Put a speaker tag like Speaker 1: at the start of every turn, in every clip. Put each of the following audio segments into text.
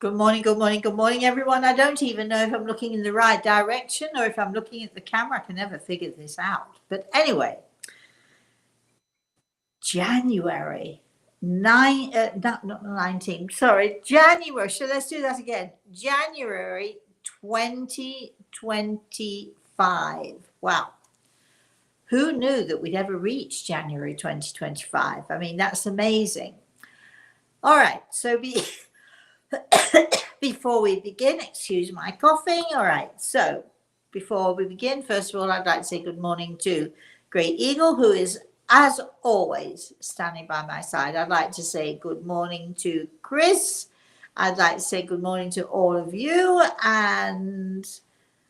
Speaker 1: Good morning, good morning, good morning, everyone. I don't even know if I'm looking in the right direction or if I'm looking at the camera. I can never figure this out. But anyway, January, not 19, sorry, January. So let's do that again. January 2025. Wow. Who knew that we'd ever reach January 2025? I mean, that's amazing. All right, so before we begin, excuse my coughing. All right, so before we begin, first of all, I'd like to say good morning to Great Eagle, who is, as always, standing by my side. I'd like to say good morning to Chris. I'd like to say good morning to all of you. And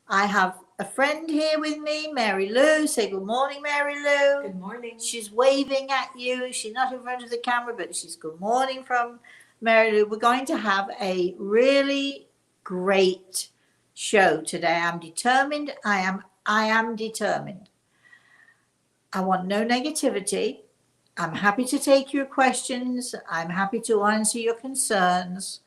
Speaker 1: I have a friend here with me, Mary Lou. Say good morning, Mary Lou.
Speaker 2: Good morning.
Speaker 1: She's waving at you. She's not in front of the camera, but she's good morning from Mary Lou. We're going to have a really great show today. I'm determined. I am determined. I want no negativity. I'm happy to take your questions. I'm happy to answer your concerns.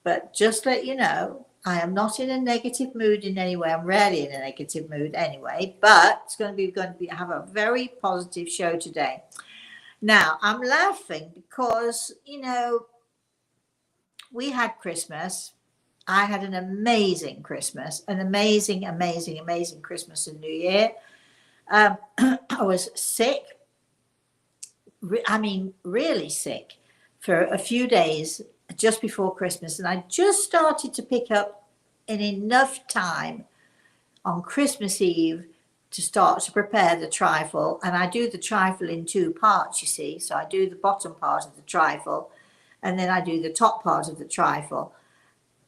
Speaker 1: But just let you know, I am not in a negative mood in any way. I'm rarely in a negative mood anyway, but it's going to have a very positive show today. Now, I'm laughing because, we had Christmas. I had an amazing Christmas, an amazing, amazing, amazing Christmas and New Year. I was sick. Really sick for a few days just before Christmas. And I just started to pick up in enough time on Christmas Eve to start to prepare the trifle. And I do the trifle in two parts, you see. So I do the bottom part of the trifle, and then I do the top part of the trifle.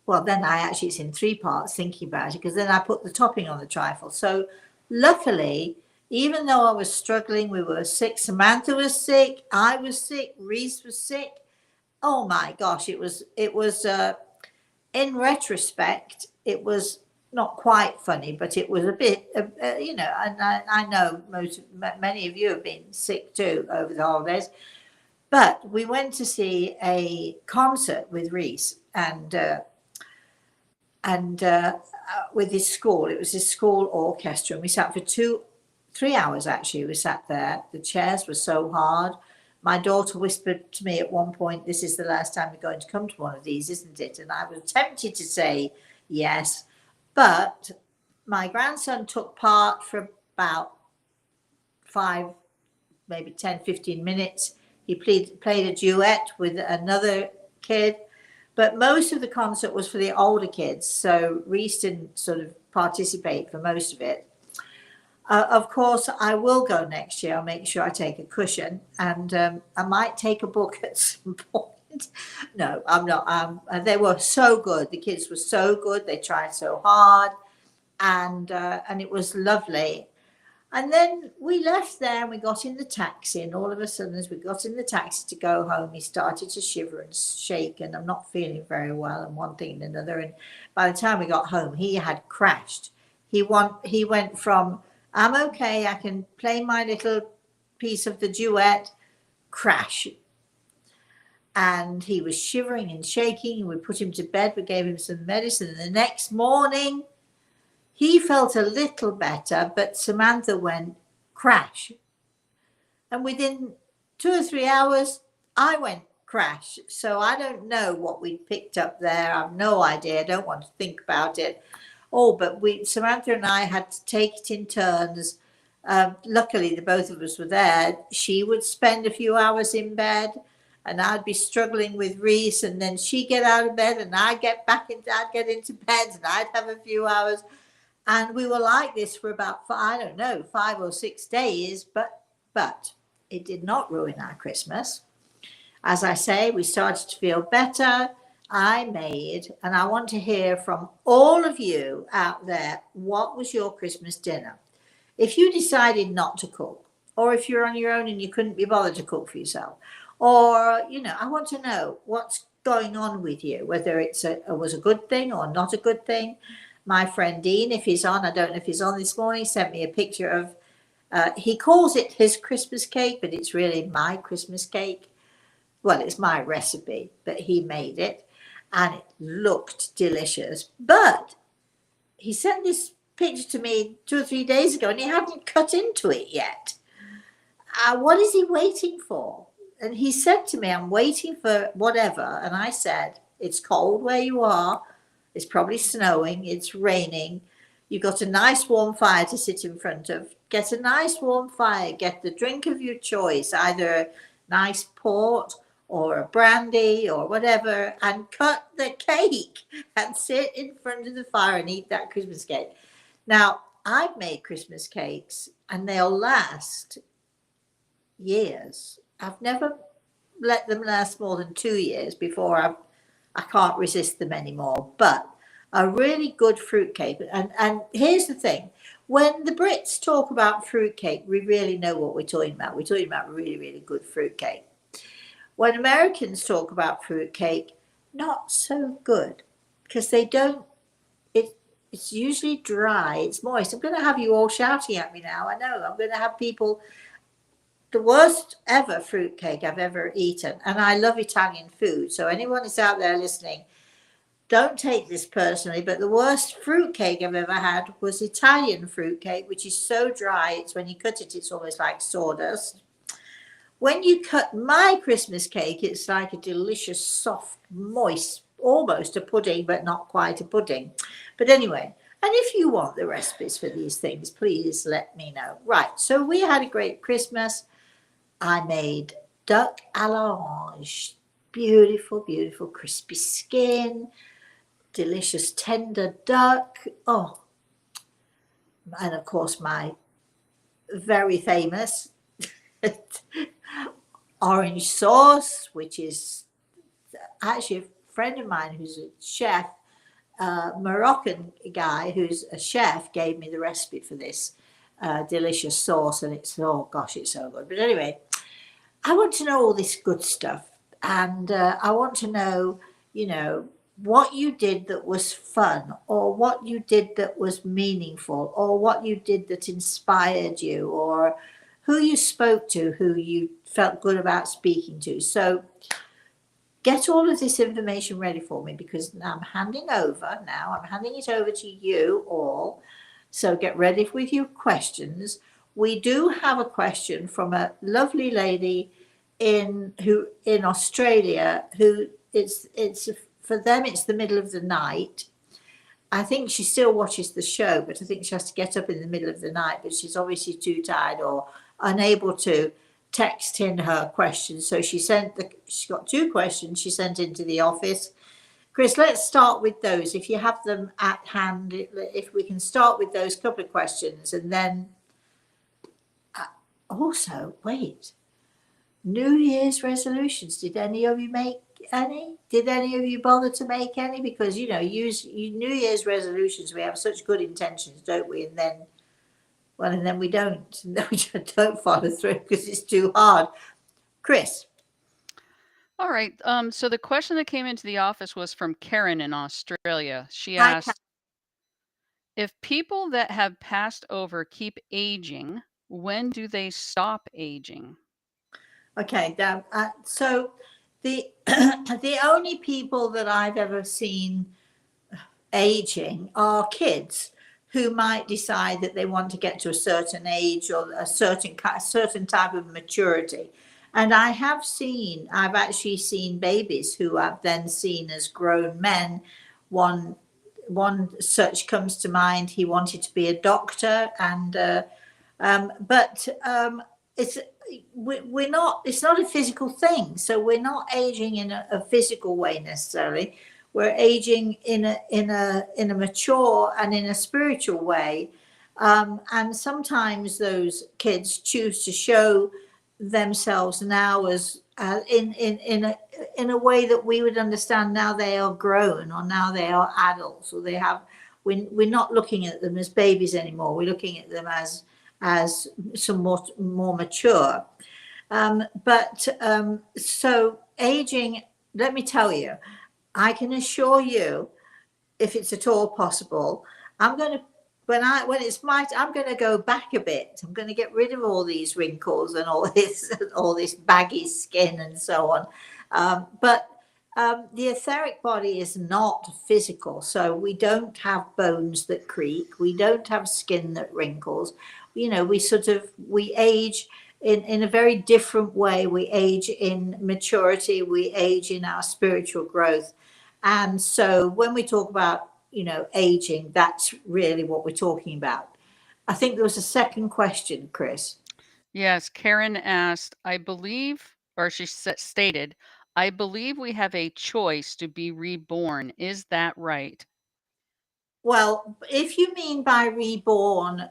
Speaker 1: Well, then it's in three parts, thinking about it, because then I put the topping on the trifle. So luckily, even though I was struggling, we were sick. Samantha was sick. I was sick. Reese was sick. Oh my gosh, it was in retrospect, it was not quite funny, but it was a bit, and I know many of you have been sick too over the holidays. But we went to see a concert with Reese and with his school. It was his school orchestra, and we sat for 3 hours actually. We sat there. The chairs were so hard. My daughter whispered to me at one point, "This is the last time you're going to come to one of these, isn't it?" And I was tempted to say yes, but my grandson took part for about 5, maybe 10, 15 minutes. He played a duet with another kid, but most of the concert was for the older kids. So Reese didn't sort of participate for most of it. Of course, I will go next year. I'll make sure I take a cushion, and I might take a book at some point. No, I'm not. They were so good. The kids were so good. They tried so hard, and it was lovely. And then we left there and we got in the taxi, and all of a sudden, as we got in the taxi to go home, he started to shiver and shake, and I'm not feeling very well, and one thing and another. And by the time we got home, he had crashed. He went from, "I'm okay, I can play my little piece of the duet," crash. And he was shivering and shaking. We put him to bed. We gave him some medicine. And the next morning, he felt a little better, but Samantha went crash. And within 2 or 3 hours, I went crash. So I don't know what we picked up there. I have no idea. I don't want to think about it. Oh, but Samantha and I had to take it in turns. Luckily, the both of us were there. She would spend a few hours in bed, and I'd be struggling with Reese, and then she'd get out of bed, and I'd get into bed, and I'd have a few hours. And we were like this for about, 5 or 6 days, but it did not ruin our Christmas. As I say, we started to feel better. And I want to hear from all of you out there, what was your Christmas dinner? If you decided not to cook, or if you're on your own and you couldn't be bothered to cook for yourself, or, I want to know what's going on with you, whether it was a good thing or not a good thing. My friend Dean, if he's on, I don't know if he's on this morning, sent me a picture of, he calls it his Christmas cake, but it's really my Christmas cake. Well, it's my recipe, but he made it. and it looked delicious. But he sent this picture to me 2 or 3 days ago and he hadn't cut into it yet. What is he waiting for? And he said to me, I'm waiting for whatever. And I said, it's cold where you are. It's probably snowing. It's raining. You've got a nice warm fire to sit in front of. Get a nice warm fire. Get the drink of your choice, either a nice port or a brandy or whatever, and cut the cake and sit in front of the fire and eat that Christmas cake. Now, I've made Christmas cakes and they'll last years. I've never let them last more than 2 years before I can't resist them anymore. But a really good fruitcake, and here's the thing: when the Brits talk about fruitcake, we really know what we're talking about. We're talking about really, really good fruitcake. When Americans talk about fruitcake, not so good, because they don't. It's usually dry. It's moist. I'm going to have you all shouting at me now. I know. I'm going to have people. The worst ever fruitcake I've ever eaten, and I love Italian food, so anyone is out there listening, don't take this personally, but the worst fruitcake I've ever had was Italian fruitcake, which is so dry, it's when you cut it, it's almost like sawdust. When you cut my Christmas cake, it's like a delicious, soft, moist, almost a pudding, but not quite a pudding. But anyway, and if you want the recipes for these things, please let me know. Right, so we had a great Christmas. I made duck à l'orange, beautiful, beautiful, crispy skin, delicious tender duck. Oh, and of course my very famous orange sauce, which is actually a friend of mine who's a chef, Moroccan guy who's a chef, gave me the recipe for this delicious sauce, and it's, oh gosh, it's so good. But anyway, I want to know all this good stuff, and I want to know, what you did that was fun, or what you did that was meaningful, or what you did that inspired you, or who you spoke to, who you felt good about speaking to. So get all of this information ready for me, because I'm handing it over to you all. So get ready with your questions. We do have a question from a lovely lady in Australia who it's for them it's the middle of the night. I think she still watches the show, but I think she has to get up in the middle of the night, but she's obviously too tired or unable to text in her questions. So she's got 2 questions she sent into the office. Chris, let's start with those. If you have them at hand, if we can start with those couple of questions, and then also, wait, New Year's resolutions. Did any of you make any? Did any of you bother to make any? Because, New Year's resolutions, we have such good intentions, don't we? And then, and then we don't. And then we don't follow through because it's too hard. Chris.
Speaker 2: All right. So the question that came into the office was from Karen in Australia. She
Speaker 1: Hi,
Speaker 2: asked, if people that have passed over keep aging, when do they stop aging?
Speaker 1: Okay, so the the only people that I've ever seen aging are kids who might decide that they want to get to a certain age or a certain type of maturity. And I've actually seen babies who I've then seen as grown men. One such comes to mind. He wanted to be a doctor, and it's not a physical thing, so we're not aging in a physical way necessarily. We're aging in a mature and in a spiritual way, and sometimes those kids choose to show themselves now as in a way that we would understand. Now they are grown, or now they are adults, or we're not looking at them as babies anymore. We're looking at them as somewhat more mature. So aging, let me tell you, I can assure you, if it's at all possible, I'm going to go back a bit. I'm going to get rid of all these wrinkles and all this baggy skin and so on. But The etheric body is not physical, so we don't have bones that creak, we don't have skin that wrinkles. We age in a very different way. We age in maturity, we age in our spiritual growth. And so when we talk about, aging, that's really what we're talking about. I think there was a second question, Chris.
Speaker 2: Yes, Karen asked, I believe, or she stated, I believe we have a choice to be reborn. Is that right?
Speaker 1: Well, if you mean by reborn,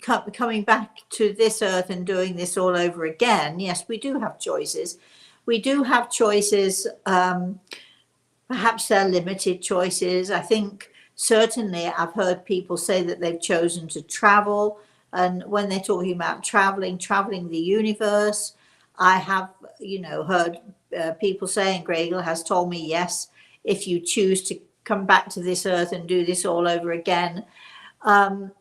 Speaker 1: coming back to this earth and doing this all over again, yes, we do have choices. We do have choices. Perhaps they're limited choices. I think certainly I've heard people say that they've chosen to travel. And when they're talking about traveling the universe, I have, heard people saying, Gregor has told me, yes, if you choose to come back to this earth and do this all over again, um,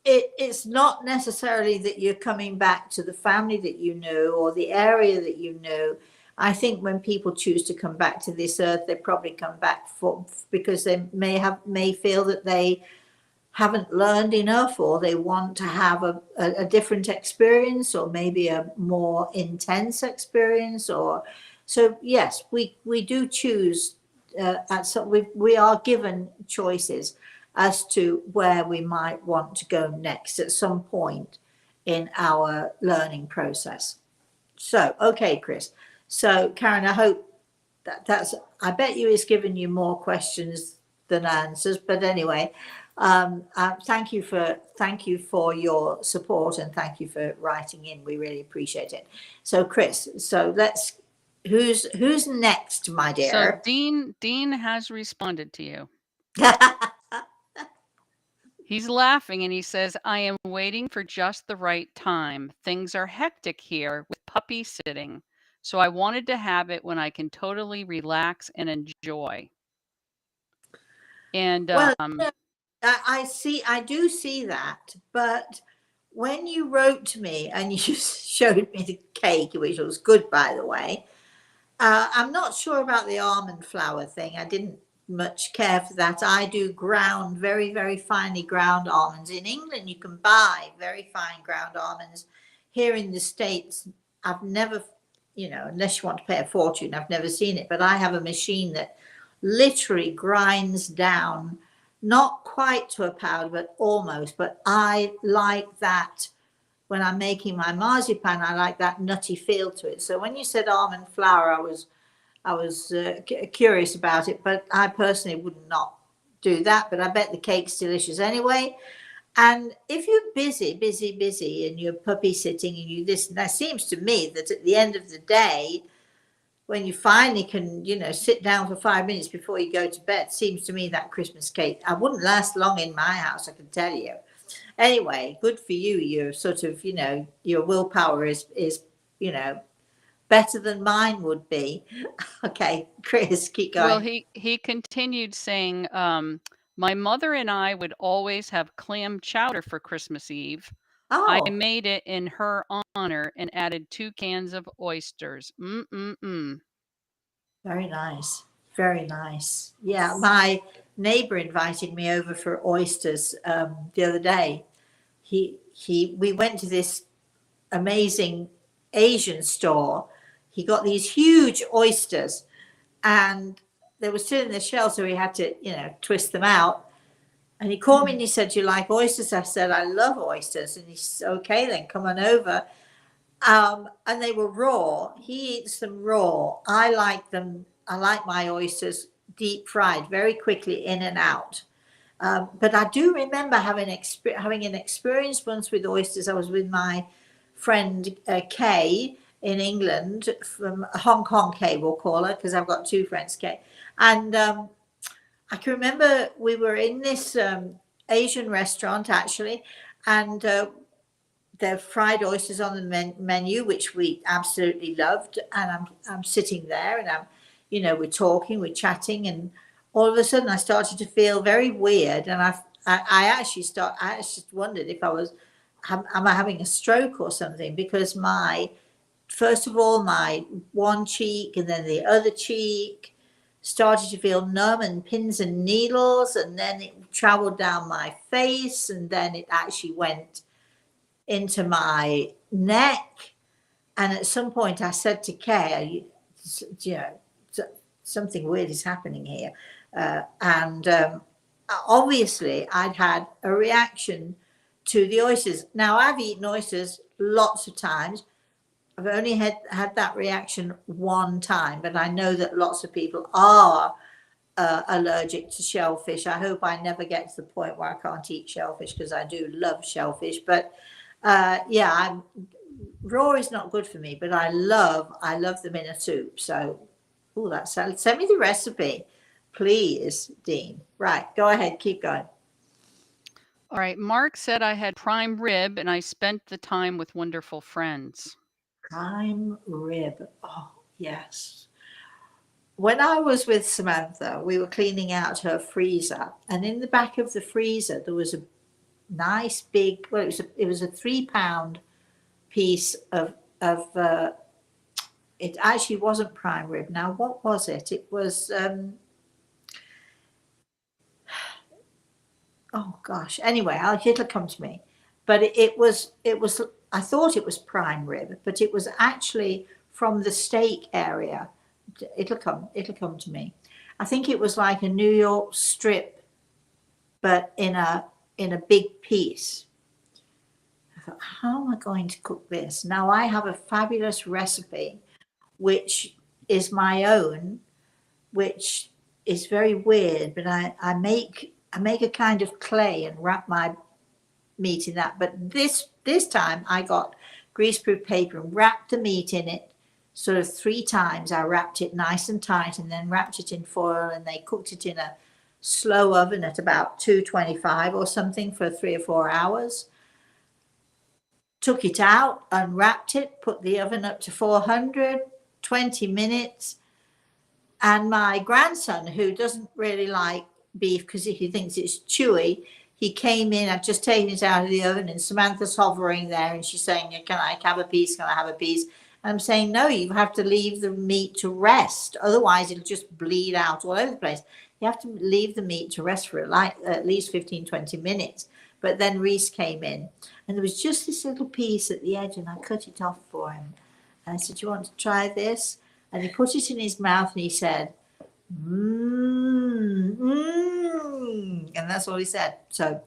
Speaker 1: it's not necessarily that you're coming back to the family that you know or the area that you know. I think when people choose to come back to this earth, they probably come back because they may feel that they haven't learned enough, or they want to have a different experience, or maybe a more intense experience. Or so yes, we do choose. We are given choices as to where we might want to go next at some point in our learning process. So okay, Chris. So Karen, I hope that's, I bet you it's given you more questions than answers, but anyway, thank you for your support, and thank you for writing in. We really appreciate it. So Chris, who's next, my
Speaker 2: So
Speaker 1: dear?
Speaker 2: Dean has responded to you. He's laughing and he says, I am waiting for just the right time. Things are hectic here with puppy sitting. So I wanted to have it when I can totally relax and enjoy. And
Speaker 1: Well, I do see that, but when you wrote to me and you showed me the cake, which was good, by the way, I'm not sure about the almond flour thing. I didn't much care for that. I do ground, very, very finely ground almonds. In England, you can buy very fine ground almonds. Here in the States, I've never, unless you want to pay a fortune, I've never seen it. But I have a machine that literally grinds down, not quite to a powder, but almost. But I like that when I'm making my marzipan, I like that nutty feel to it. So when you said almond flour, I was curious about it, but I personally would not do that. But I bet the cake's delicious anyway. And if you're busy, and you're puppy sitting and you this, that seems to me that at the end of the day, when you finally can, sit down for 5 minutes before you go to bed, seems to me that Christmas cake, I wouldn't last long in my house, I can tell you. Anyway, good for you. You're sort of, your willpower is, better than mine would be. Okay, Chris, keep
Speaker 2: well,
Speaker 1: going.
Speaker 2: he continued saying, my mother and I would always have clam chowder for Christmas Eve. I
Speaker 1: Oh,
Speaker 2: made it in her honor and added 2 cans of oysters. Mm-mm-mm.
Speaker 1: very nice. Very nice. Yeah, my neighbor invited me over for oysters the other day. We went to this amazing Asian store. He got these huge oysters, and they were still in the shell, so we had to, twist them out. And he called me and he said, "Do you like oysters?" I said, "I love oysters." And he said, "Okay, then come on over." And they were raw. He eats them raw. I like them. I like my oysters deep fried, very quickly in and out. But I do remember having an experience once with oysters. I was with my friend Kay in England, from Hong Kong. Kay, we'll call her, because I've got two friends, Kay. And I can remember we were in this Asian restaurant, actually, and there are fried oysters on the menu, which we absolutely loved. And I'm sitting there, and we're talking, we're chatting, and all of a sudden I started to feel very weird, and I actually wondered if am I having a stroke or something, because first of all, my one cheek and then the other cheek, started to feel numb and pins and needles, and then it traveled down my face, and then it actually went into my neck. And at some point I said to Kay, you know, something weird is happening here. And obviously I'd had a reaction to the oysters. Now I've eaten oysters lots of times. I've only had that reaction one time, but I know that lots of people are allergic to shellfish. I hope I never get to the point where I can't eat shellfish, because I do love shellfish. But yeah, raw is not good for me, but I love them in a soup. So, oh, that's salad. Send me the recipe, please, Dean. Right, go ahead, keep going.
Speaker 2: All right. Mark said I had prime rib and I spent the time with wonderful friends.
Speaker 1: Prime rib. Oh, yes. When I was with Samantha, we were cleaning out her freezer, and in the back of the freezer there was a nice big. Well, it was a 3 pound piece of it actually wasn't prime rib. Now, what was it? It was oh gosh. Anyway, it'll come to me. But it was I thought it was prime rib, but it was actually from the steak area. It'll come to me. I think it was like a New York strip, but in a big piece. I thought, how am I going to cook this? Now I have a fabulous recipe, which is my own, which is very weird, but I make a kind of clay and wrap my meat in that. But this time I got greaseproof paper and wrapped the meat in it sort of 3 times. I wrapped it nice and tight and then wrapped it in foil, and they cooked it in a slow oven at about 225 or something for 3 or 4 hours. Took it out, unwrapped it, put the oven up to 400, 20 minutes. And my grandson, who doesn't really like beef because he thinks it's chewy, he came in. I'd just taken it out of the oven, and Samantha's hovering there, and she's saying, "Can I have a piece? Can I have a piece?" And I'm saying, "No, you have to leave the meat to rest. Otherwise, it'll just bleed out all over the place. You have to leave the meat to rest for like at least 15, 20 minutes." But then Reese came in, and there was just this little piece at the edge, and I cut it off for him. And I said, "Do you want to try this?" And he put it in his mouth, and he said, "Mmm, mmm," and that's all he said. So,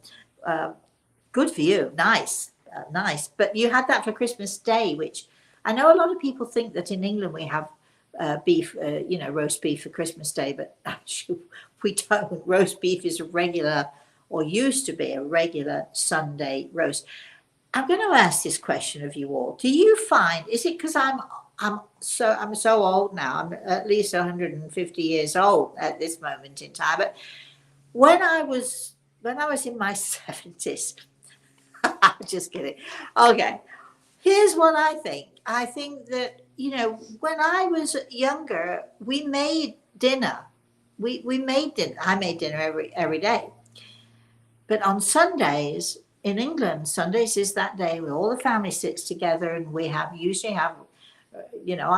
Speaker 1: good for you. Nice, nice. But you had that for Christmas Day, which I know a lot of people think that in England we have beef, roast beef for Christmas Day, but actually we don't. Roast beef is a regular, or used to be a regular Sunday roast. I'm going to ask this question of you all. Do you find, is it because I'm so old now? I'm at least 150 years old at this moment in time. But when I was in my 70s, just kidding. Okay, here's what I think. I think that when I was younger, we made dinner. We made dinner. I made dinner every day. But on Sundays in England, Sundays is that day where all the family sits together, and we usually have,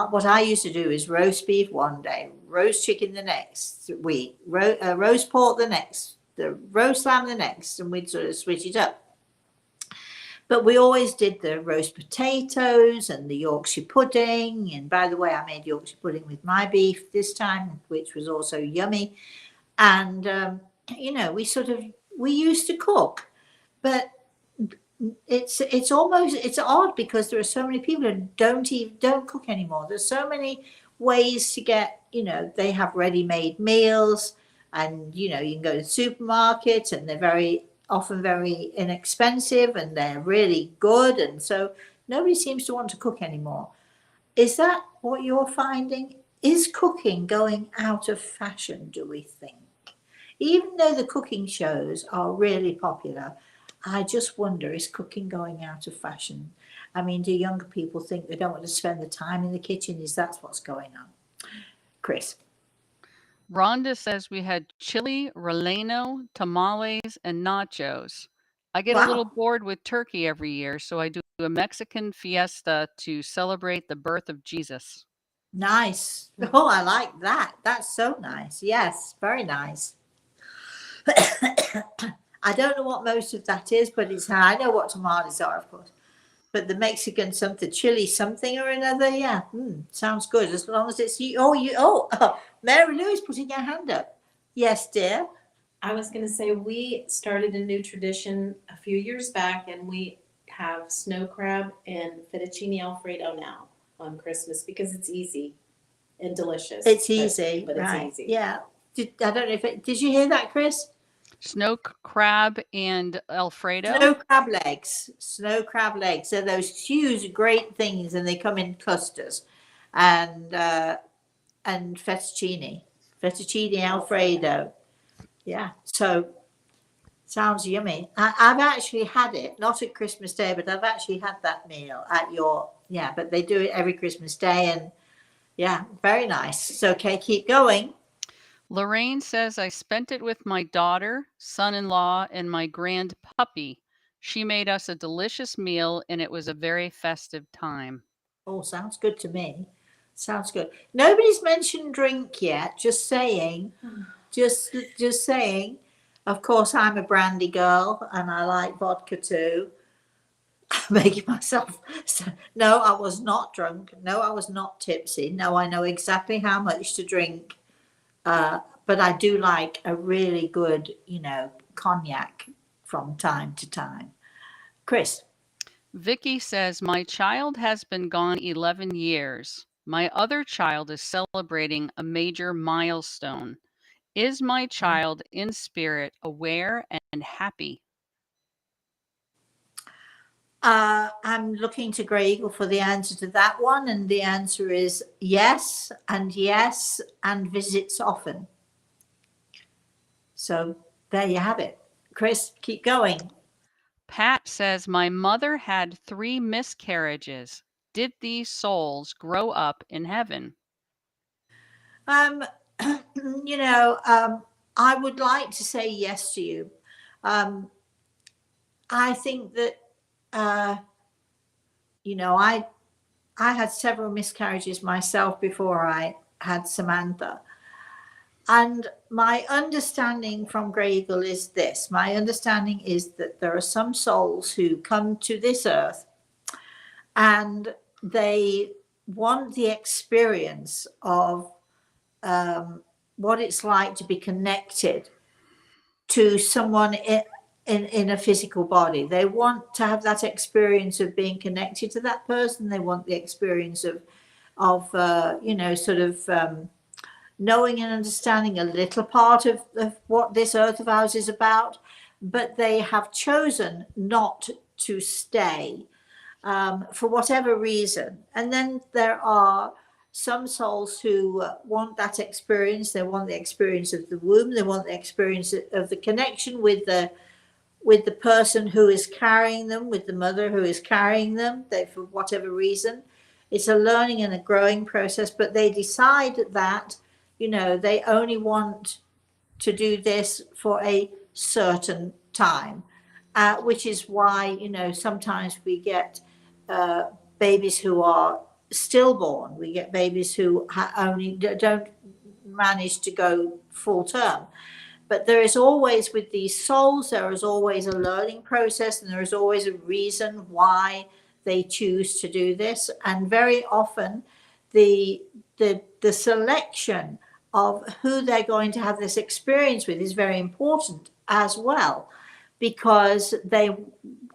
Speaker 1: what I used to do is roast beef one day, roast chicken the next week, roast pork the next, the roast lamb the next, and we'd sort of switch it up. But we always did the roast potatoes and the Yorkshire pudding. And by the way, I made Yorkshire pudding with my beef this time, which was also yummy. And we used to cook, but it's odd because there are so many people who don't cook anymore. There's so many ways to get, they have ready-made meals, and you can go to the supermarket, and they're very often very inexpensive, and they're really good, and so nobody seems to want to cook anymore. Is that what you're finding? Is cooking going out of fashion, do we think? Even though the cooking shows are really popular, I just wonder, is cooking going out of fashion? I mean, do younger people think they don't want to spend the time in the kitchen? Is that what's going on? Chris?
Speaker 2: Rhonda says we had chili, relleno, tamales, and nachos. I get a little
Speaker 1: Wow.
Speaker 2: bored with turkey every year, so I do a Mexican fiesta to celebrate the birth of Jesus.
Speaker 1: Nice. Oh, I like that. That's so nice. Yes, very nice. I don't know what most of that is, but I know what tamales are, of course. But the Mexican something, chili something or another, yeah, sounds good. As long as it's you. Mary Lou is putting her hand up. Yes, dear.
Speaker 3: I was going to say we started a new tradition a few years back, and we have snow crab and fettuccine alfredo now on Christmas because it's easy and delicious.
Speaker 1: It's easy,
Speaker 3: but
Speaker 1: right?
Speaker 3: it's easy.
Speaker 1: Yeah. I don't know if did you hear that, Chris?
Speaker 2: Snow crab and Alfredo.
Speaker 1: Snow crab legs. Snow crab legs. They're those huge, great things, and they come in clusters, and fettuccine alfredo. Yeah. So sounds yummy. I've actually had it, not at Christmas Day, but I've actually had that meal at your But they do it every Christmas Day, and yeah, very nice. So okay, keep going.
Speaker 2: Lorraine says, I spent it with my daughter, son-in-law, and my grand puppy. She made us a delicious meal, and it was a very festive time.
Speaker 1: Oh, sounds good to me. Sounds good. Nobody's mentioned drink yet. Just saying. Just saying. Of course, I'm a brandy girl, and I like vodka too. Making myself. No, I was not drunk. No, I was not tipsy. No, I know exactly how much to drink. But I do like a really good, cognac from time to time. Chris.
Speaker 2: Vicky says, my child has been gone 11 years. My other child is celebrating a major milestone. Is my child in spirit aware and happy?
Speaker 1: I'm looking to Grey Eagle for the answer to that one, and the answer is yes, and visits often. So there you have it. Chris, keep going.
Speaker 2: Pat says, my mother had 3 miscarriages. Did these souls grow up in heaven?
Speaker 1: I would like to say yes to you. I think that, I had several miscarriages myself before I had Samantha. And my understanding from Grey Eagle is this. My understanding is that there are some souls who come to this earth and they want the experience of what it's like to be connected to someone in a physical body. They want to have that experience of being connected to that person. They want the experience of knowing and understanding a little part of what this earth of ours is about, but they have chosen not to stay for whatever reason. And then there are some souls who want that experience. They want the experience of the womb. They want the experience of the connection with the person who is carrying them, with the mother who is carrying them. They, for whatever reason, it's a learning and a growing process. But they decide that they only want to do this for a certain time, which is why sometimes we get babies who are stillborn. We get babies who only don't manage to go full term. But there is always, with these souls, there is always a learning process, and there is always a reason why they choose to do this. And very often the selection of who they're going to have this experience with is very important as well, because they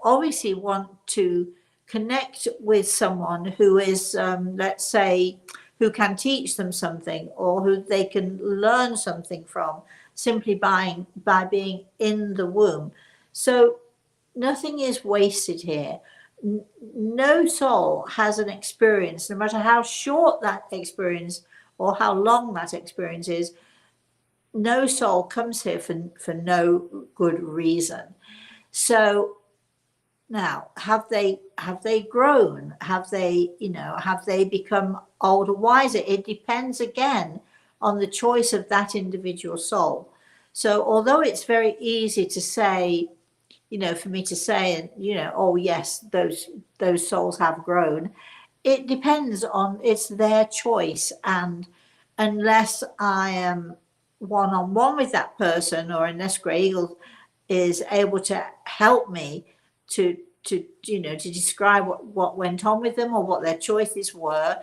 Speaker 1: obviously want to connect with someone who is, let's say, who can teach them something, or who they can learn something from simply by being in the womb. So nothing is wasted here. No soul has an experience, no matter how short that experience or how long that experience is. No soul comes here for no good reason. So now, have they grown? Have they become older, wiser? It depends again on the choice of that individual soul. So although it's very easy to say, for me to say, oh yes, those souls have grown, it depends on, it's their choice, and unless I am one-on-one with that person, or unless Grey Eagle is able to help me to to describe what went on with them or what their choices were,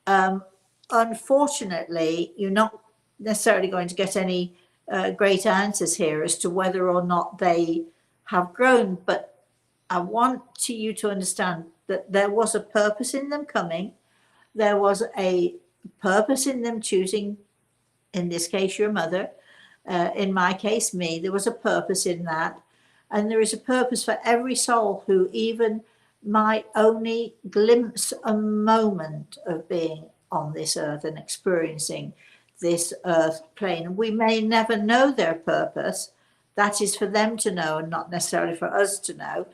Speaker 1: um, unfortunately you're not necessarily going to get any great answers here as to whether or not they have grown. But I want you to understand that there was a purpose in them coming. There was a purpose in them choosing, in this case, your mother. In my case, me. There was a purpose in that. And there is a purpose for every soul who even might only glimpse a moment of being on this earth and experiencing this earth plane. We may never know their purpose. That is for them to know and not necessarily for us to know.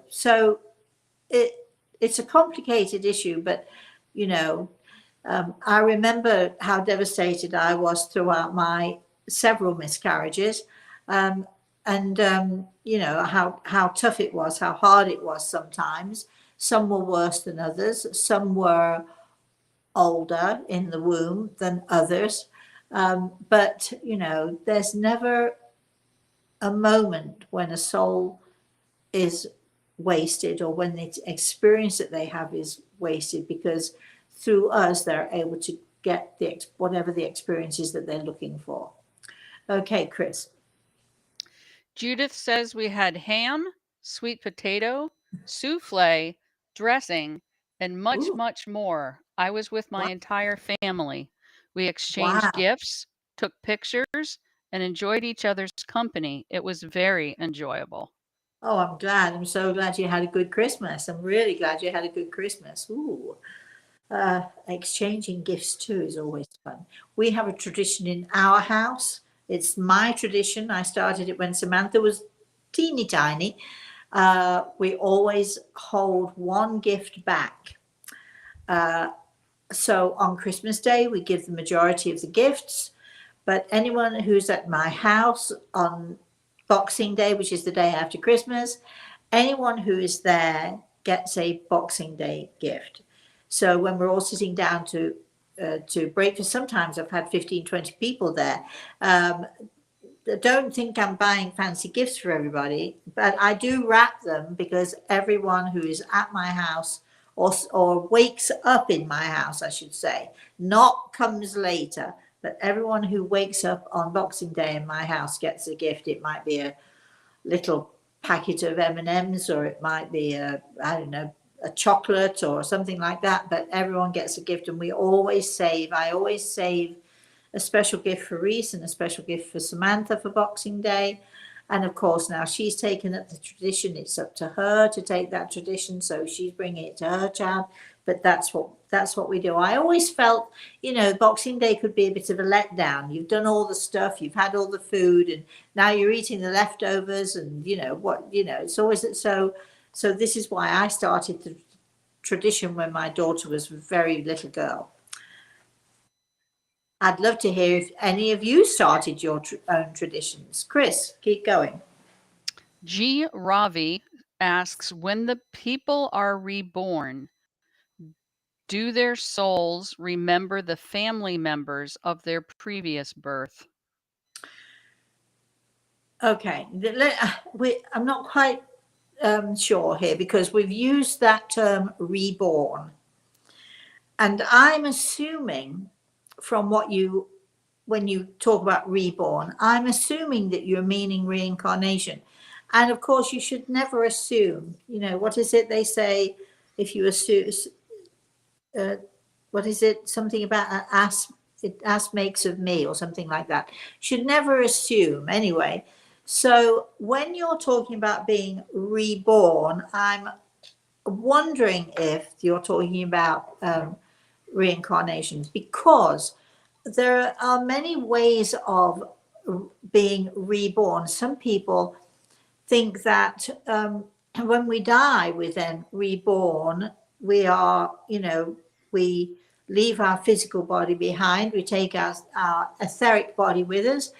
Speaker 1: So it's a complicated issue, but you know, I remember how devastated I was throughout my several miscarriages, how tough it was, how hard it was sometimes. Some were worse than others. Some were older in the womb than others. But there's never a moment when a soul is wasted, or when the experience that they have is wasted, because through us they're able to get whatever the experience is that they're looking for. Okay, Chris.
Speaker 2: Judith says we had ham, sweet potato, souffle, dressing, and much,
Speaker 1: Ooh,
Speaker 2: much more. I was with my
Speaker 1: wow.
Speaker 2: entire family. We exchanged
Speaker 1: Wow.
Speaker 2: gifts, took pictures, and enjoyed each other's company. It was very enjoyable.
Speaker 1: Oh, I'm glad. I'm so glad you had a good Christmas. I'm really glad you had a good Christmas. Ooh. Exchanging gifts too is always fun. We have a tradition in our house. It's my tradition. I started it when Samantha was teeny tiny. We always hold one gift back. So on Christmas Day, we give the majority of the gifts. But anyone who's at my house on Boxing Day, which is the day after Christmas, anyone who is there gets a Boxing Day gift. So when we're all sitting down to breakfast, sometimes I've had 15, 20 people there. Don't think I'm buying fancy gifts for everybody, but I do wrap them, because everyone who is at my house, or wakes up in my house, I should say, not comes later, but everyone who wakes up on Boxing Day in my house gets a gift. It might be a little packet of M&Ms, or it might be a chocolate or something like that, but everyone gets a gift. And I always save a special gift for Reese and a special gift for Samantha for Boxing Day. And of course, now she's taken up the tradition. It's up to her to take that tradition, so she's bringing it to her child. But that's what we do. I always felt, Boxing Day could be a bit of a letdown. You've done all the stuff, you've had all the food, and now you're eating the leftovers, and it's always so. So this is why I started the tradition when my daughter was a very little girl. I'd love to hear if any of you started your own traditions. Chris, keep going.
Speaker 2: G. Ravi asks, when the people are reborn, do their souls remember the family members of their previous birth?
Speaker 1: Okay, I'm not quite sure here, because we've used that term reborn. And I'm assuming from when you talk about reborn, I'm assuming that you're meaning reincarnation. And of course, you should never assume, what is it they say? If you assume, what is it? Something about an ass makes of me, or something like that. Should never assume anyway. So when you're talking about being reborn, I'm wondering if you're talking about reincarnations, because there are many ways of being reborn. Some people think that when we die, we're then reborn. We are, we leave our physical body behind. We take our etheric body with us.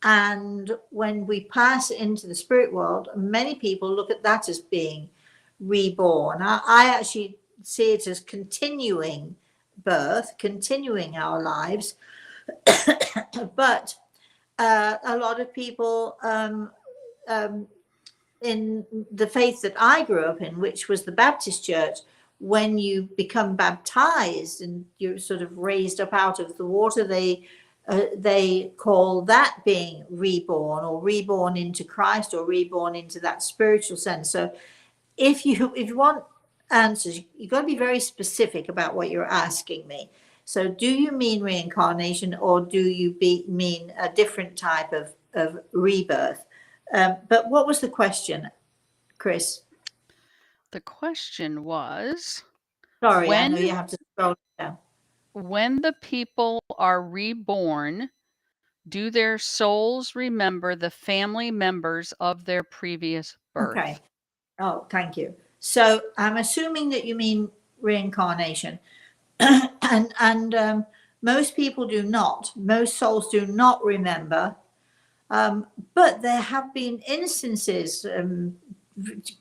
Speaker 1: And when we pass into the spirit world, many people look at that as being reborn. I actually see it as continuing birth, continuing our lives. But a lot of people in the faith that I grew up in, which was the Baptist church, when you become baptized and you're sort of raised up out of the water, they call that being reborn, or reborn into Christ, or reborn into that spiritual sense. So if you want answers, you've got to be very specific about what you're asking me. So do you mean reincarnation, or do you mean a different type of rebirth? But what was the question, Chris?
Speaker 2: The question was,
Speaker 1: Sorry, I know
Speaker 2: when
Speaker 1: you have to scroll down.
Speaker 2: when the people are reborn, do their souls remember the family members of their previous birth?
Speaker 1: Okay. Oh, thank you. So I'm assuming that you mean reincarnation, and most people do not. Most souls do not remember. But there have been instances,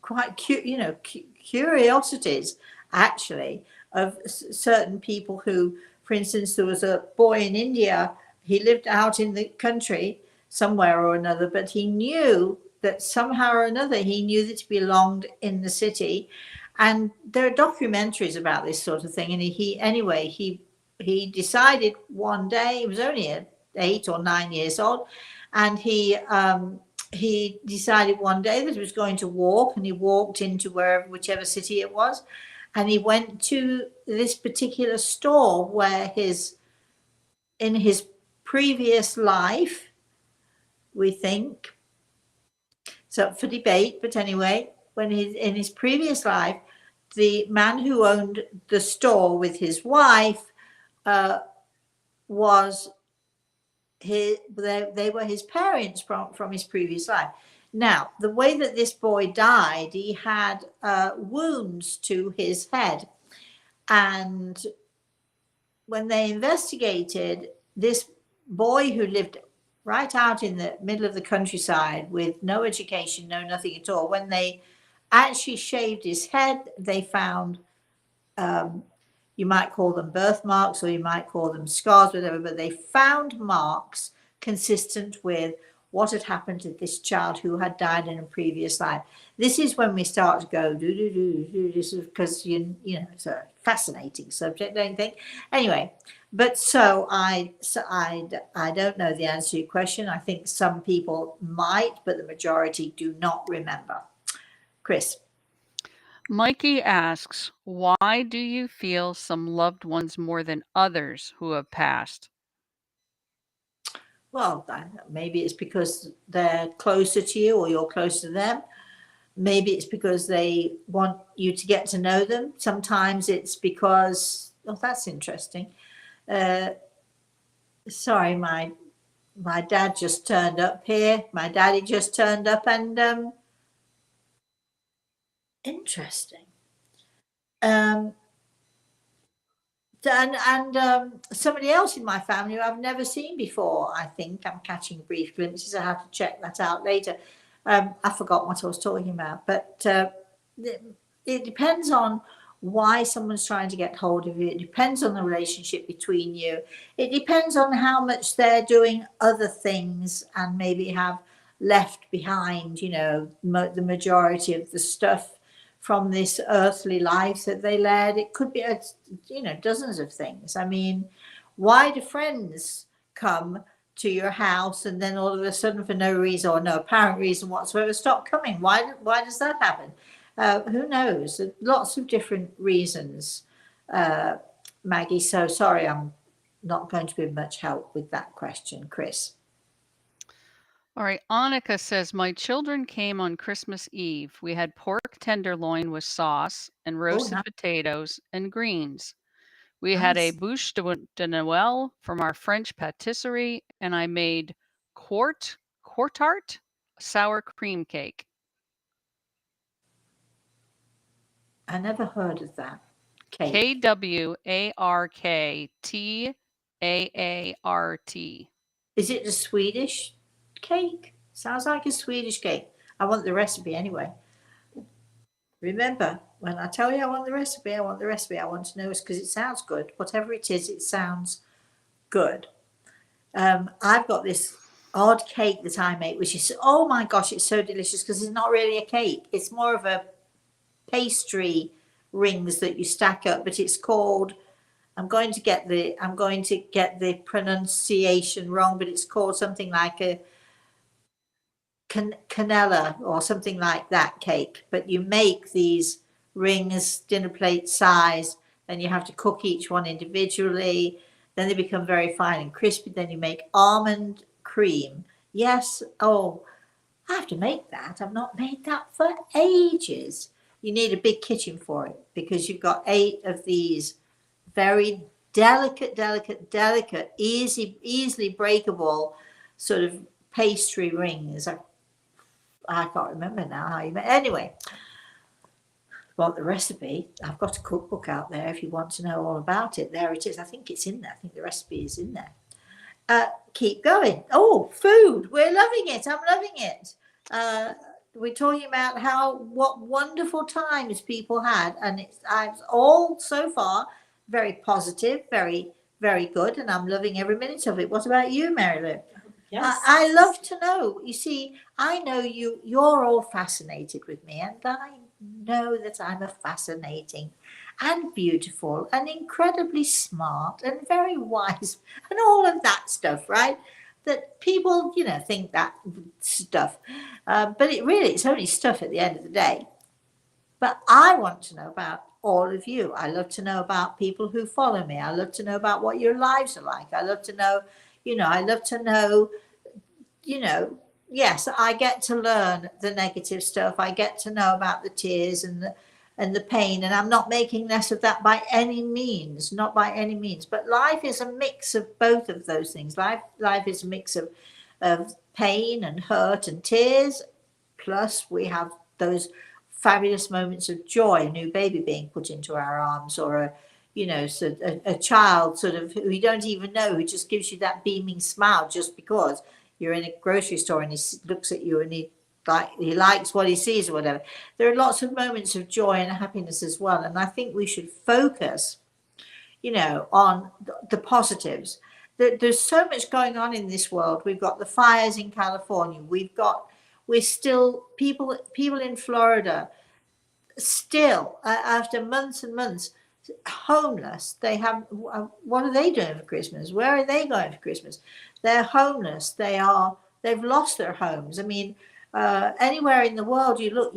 Speaker 1: quite curiosities actually, of certain people who, for instance, there was a boy in India. He lived out in the country somewhere or another, but he knew that somehow or another he knew that he belonged in the city. And there are documentaries about this sort of thing. And he decided one day, he was only 8 or 9 years old, and he decided one day that he was going to walk, and he walked into whichever city it was, and he went to this particular store where in his previous life, we think, it's up for debate, but anyway, in his previous life, the man who owned the store with his wife was they were his parents from his previous life. Now, the way that this boy died, he had wounds to his head. And when they investigated, this boy who lived right out in the middle of the countryside with no education, no nothing at all, when they actually shaved his head, they found, you might call them birthmarks, or you might call them scars, whatever, but they found marks consistent with what had happened to this child who had died in a previous life. This is when we start to go this is because you know it's a fascinating subject, don't you think? Anyway, but so I don't know the answer to your question. I think some people might, but the majority do not remember. Chris.
Speaker 2: Mikey asks, why do you feel some loved ones more than others who have passed?
Speaker 1: Well, maybe it's because they're closer to you, or you're closer to them. Maybe it's because they want you to get to know them. Sometimes it's because, oh, that's interesting. Sorry, my dad just turned up here. My daddy just turned up, and interesting. And somebody else in my family who I've never seen before. I think I'm catching brief glimpses. I have to check that out later. I forgot what I was talking about, but it depends on why someone's trying to get hold of you. It depends on the relationship between you. It depends on how much they're doing other things and maybe have left behind, you know, the majority of the stuff from this earthly life that they led. It could be, you know, dozens of things. I mean, why do friends come to your house and then all of a sudden, for no reason or no apparent reason whatsoever, stop coming? Why does that happen? Who knows? Lots of different reasons, Maggie. So sorry, I'm not going to be much help with that question, Chris.
Speaker 2: All right, Annika says, my children came on Christmas Eve. We had pork tenderloin with sauce and roasted
Speaker 1: nice.
Speaker 2: potatoes and greens. We had a bûche de Noël from our French patisserie, and I made quartart sour cream cake.
Speaker 1: I never heard of that.
Speaker 2: Kwartaart.
Speaker 1: Is it a Swedish cake? Sounds like a Swedish cake. I want the recipe anyway. Remember, when I tell you I want the recipe, I want the recipe. I want to know it's because it sounds good. Whatever it is, it sounds good. I've got this odd cake that I make, which is, oh my gosh, it's so delicious because it's not really a cake. It's more of a pastry rings that you stack up, but it's called, I'm going to get the pronunciation wrong, but it's called something like a canella or something like that cake. But you make these rings dinner plate size, then you have to cook each one individually. Then they become very fine and crispy. Then you make almond cream. Yes. Oh, I have to make that. I've not made that for ages. You need a big kitchen for it because you've got 8 of these very delicate, easily breakable sort of pastry rings. I can't remember now how you make. Anyway, want the recipe? I've got a cookbook out there if you want to know all about it. There it is. I think it's in there. I think the recipe is in there. Keep going. Oh, food. We're loving it. I'm loving it. We're talking about what wonderful times people had, and it's all so far very positive, very, very good, and I'm loving every minute of it. What about you, Mary Lou?
Speaker 3: Yes.
Speaker 1: I love to know. You see, I know you're all fascinated with me, and I know that I'm a fascinating and beautiful and incredibly smart and very wise and all of that stuff, right? That people, think that stuff. But it's only stuff at the end of the day. But I want to know about all of you. I love to know about people who follow me. I love to know about what your lives are like. I love to know, I love to know, yes, I get to learn the negative stuff. I get to know about the tears and the pain, and I'm not making less of that by any means, not by any means. But life is a mix of both of those things. Life is a mix of pain and hurt and tears, plus we have those fabulous moments of joy, a new baby being put into our arms, or a child sort of who you don't even know, who just gives you that beaming smile just because you're in a grocery store and he looks at you and he likes what he sees or whatever. There are lots of moments of joy and happiness as well, and I think we should focus on the positives. There's so much going on in this world. We've got the fires in California. We're still people in Florida still after months and months homeless. They have, what are they doing for Christmas? Where are they going for Christmas? They're homeless. They've lost their homes. I mean, anywhere in the world you look,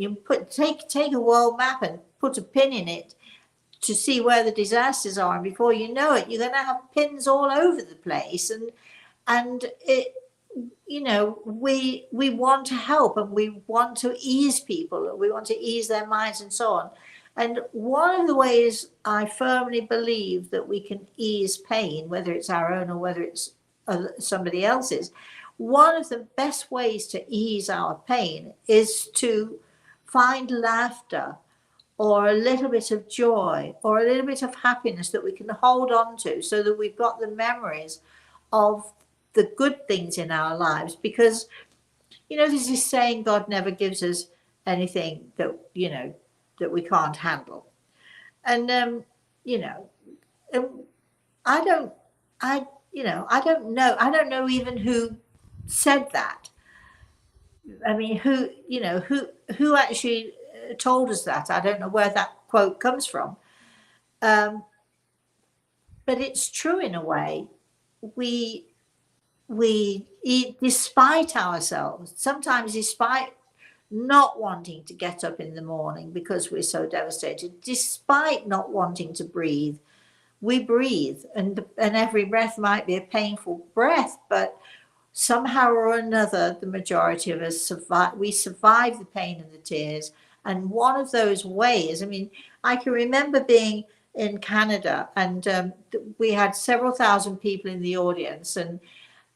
Speaker 1: take a world map and put a pin in it to see where the disasters are, and before you know it, you're going to have pins all over the place. And it, we want to help, and we want to ease people. We want to ease their minds and so on. And one of the ways I firmly believe that we can ease pain, whether it's our own or whether it's somebody else's, one of the best ways to ease our pain is to find laughter or a little bit of joy or a little bit of happiness that we can hold on to, so that we've got the memories of the good things in our lives. Because, there's this saying, God never gives us anything that, that we can't handle. And, I don't know even who said that. I mean, who actually told us that? I don't know where that quote comes from. But it's true in a way. We eat despite ourselves, sometimes despite not wanting to get up in the morning because we're so devastated, despite not wanting to breathe. We breathe, and every breath might be a painful breath, but somehow or another, the majority of us survive the pain and the tears. And one of those ways, I mean, I can remember being in Canada, and we had several thousand people in the audience, and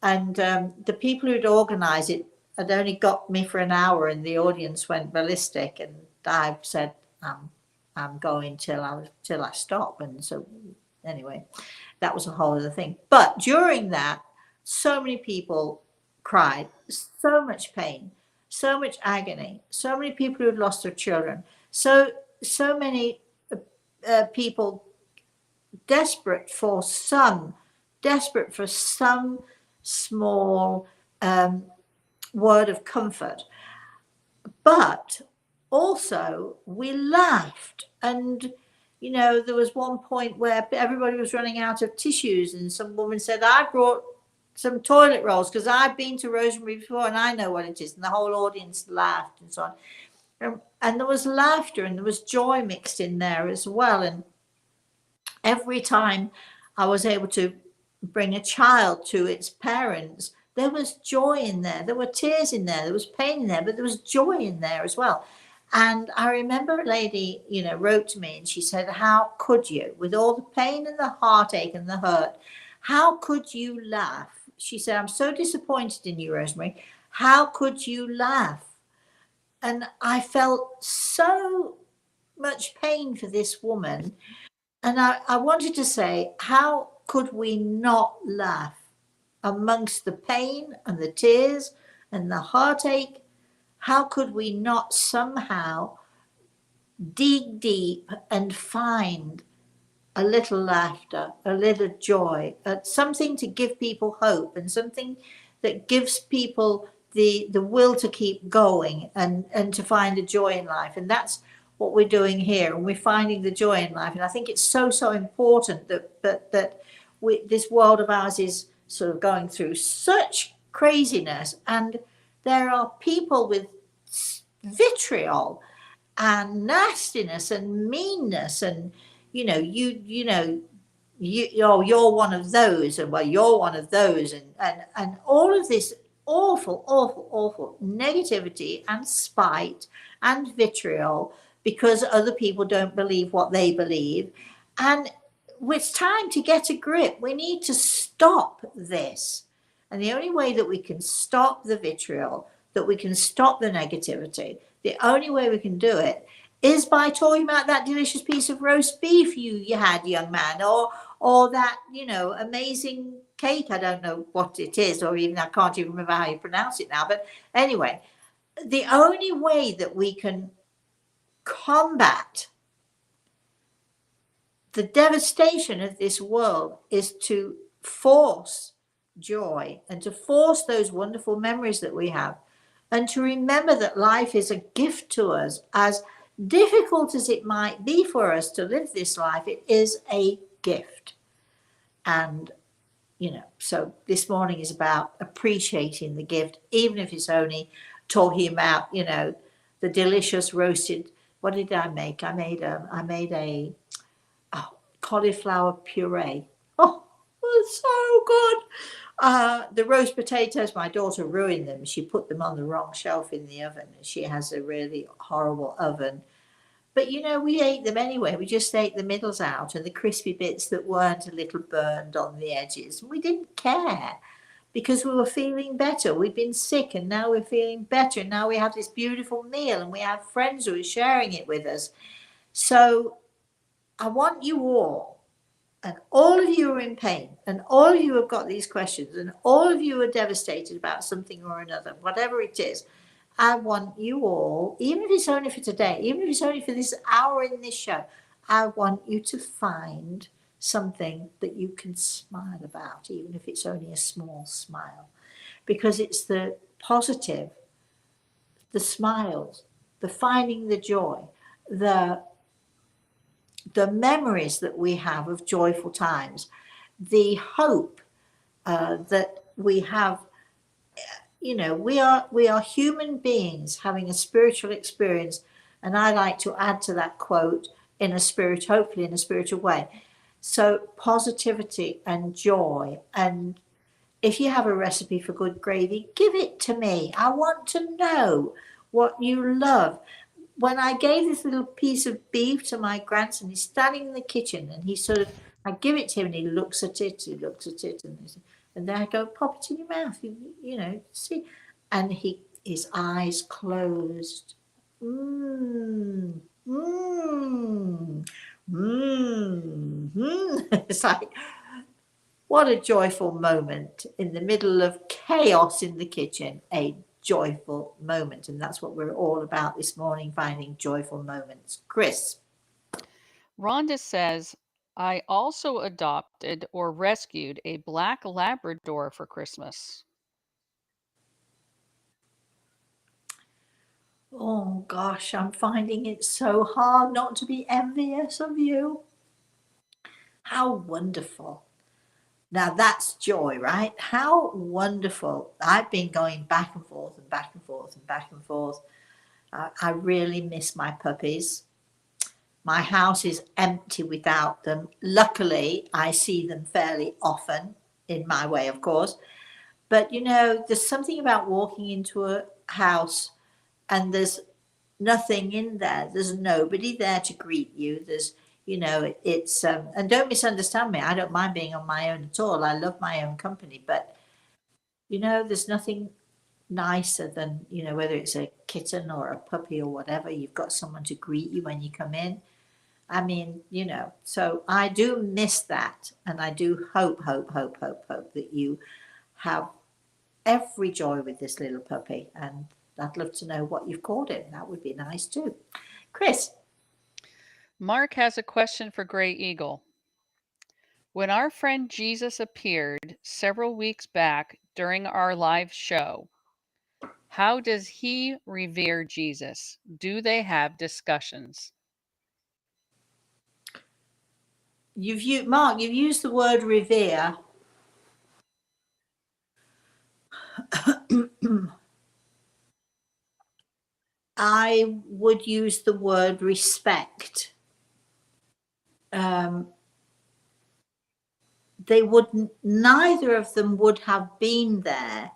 Speaker 1: the people who'd organized it had only got me for an hour, and the audience went ballistic, and I said, I'm going till I stop. And so anyway, that was a whole other thing. But during that, so many people cried, so much pain, so much agony, so many people who had lost their children, So many people desperate for some small word of comfort. But also we laughed, and you know, there was one point where everybody was running out of tissues, and some woman said, I brought some toilet rolls because I've been to Rosemary before and I know what it is. And the whole audience laughed and so on. And there was laughter and there was joy mixed in there as well. And every time I was able to bring a child to its parents, there was joy in there. There were tears in there. There was pain in there, but there was joy in there as well. And I remember a lady, you know, wrote to me and she said, how could you, with all the pain and the heartache and the hurt, how could you laugh? She said, I'm so disappointed in you, Rosemary. How could you laugh? And I felt so much pain for this woman. And I wanted to say, how could we not laugh amongst the pain and the tears and the heartache? How could we not somehow dig deep and find a little laughter, a little joy, something to give people hope and something that gives people the will to keep going and to find the joy in life? And that's what we're doing here, and we're finding the joy in life. And I think it's so important that this world of ours is sort of going through such craziness, and there are people with vitriol and nastiness and meanness, and you're one of those, and well, you're one of those, and all of this awful negativity and spite and vitriol because other people don't believe what they believe. And it's time to get a grip. We need to stop this. And the only way that we can stop the vitriol, that we can stop the negativity, the only way we can do it is by talking about that delicious piece of roast beef you had, young man, or that, amazing cake. I don't know what it is, or even I can't even remember how you pronounce it now. But anyway, the only way that we can combat the devastation of this world is to force joy and to force those wonderful memories that we have, and to remember that life is a gift to us. As difficult as it might be for us to live this life, it is a gift. And so this morning is about appreciating the gift, even if it's only talking about the delicious roasted. What did I make? I made a cauliflower puree. Oh, it was so good. The roast potatoes, my daughter ruined them. She put them on the wrong shelf in the oven, and she has a really horrible oven. But we ate them anyway. We just ate the middles out and the crispy bits that weren't a little burned on the edges. We didn't care because we were feeling better. We'd been sick and now we're feeling better. And now we have this beautiful meal and we have friends who are sharing it with us. So I want you all, and all of you are in pain, and all of you have got these questions, and all of you are devastated about something or another, whatever it is. I want you all, even if it's only for today, even if it's only for this hour in this show, I want you to find something that you can smile about, even if it's only a small smile, because it's the positive, the smiles, the finding the joy, the memories that we have of joyful times, the hope that we have. We are human beings having a spiritual experience, and I like to add to that quote, hopefully in a spiritual way. So positivity and joy, and if you have a recipe for good gravy, give it to me. I want to know what you love. When I gave this little piece of beef to my grandson, he's standing in the kitchen, and I give it to him, and he looks at it, and then I go, pop it in your mouth, see. And his eyes closed. It's like, what a joyful moment in the middle of chaos in the kitchen. A joyful moment. And that's what we're all about this morning, finding joyful moments. Chris.
Speaker 2: Rhonda says, I also adopted or rescued a black Labrador for Christmas.
Speaker 1: Oh gosh, I'm finding it so hard not to be envious of you. How wonderful. Now that's joy, right? How wonderful. I've been going back and forth and back and forth and back and forth. I really miss my puppies. My house is empty without them. Luckily, I see them fairly often, in my way, of course. But you know, there's something about walking into a house and there's nothing in there. There's nobody there to greet you. There's, you know, it's and don't misunderstand me. I don't mind being on my own at all. I love my own company, but you know, there's nothing nicer than, you know, whether it's a kitten or a puppy or whatever, you've got someone to greet you when you come in. I mean, you know, so I do miss that, and I do hope that you have every joy with this little puppy, and I'd love to know what you've called him. That would be nice too. Chris.
Speaker 2: Mark has a question for Gray Eagle. When our friend Jesus appeared several weeks back during our live show, how does he revere Jesus? Do they have discussions?
Speaker 1: Mark, you've used the word revere. I would use the word respect. They wouldn't, neither of them would have been there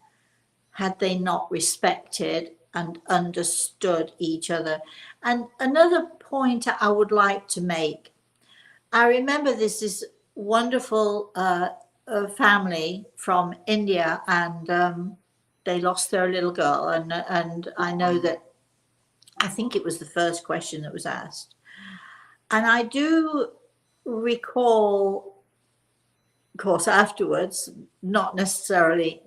Speaker 1: had they not respected and understood each other. And another point I would like to make, I remember this wonderful family from India, and they lost their little girl, and I know that, I think it was the first question that was asked. And I do recall, of course, afterwards, not necessarily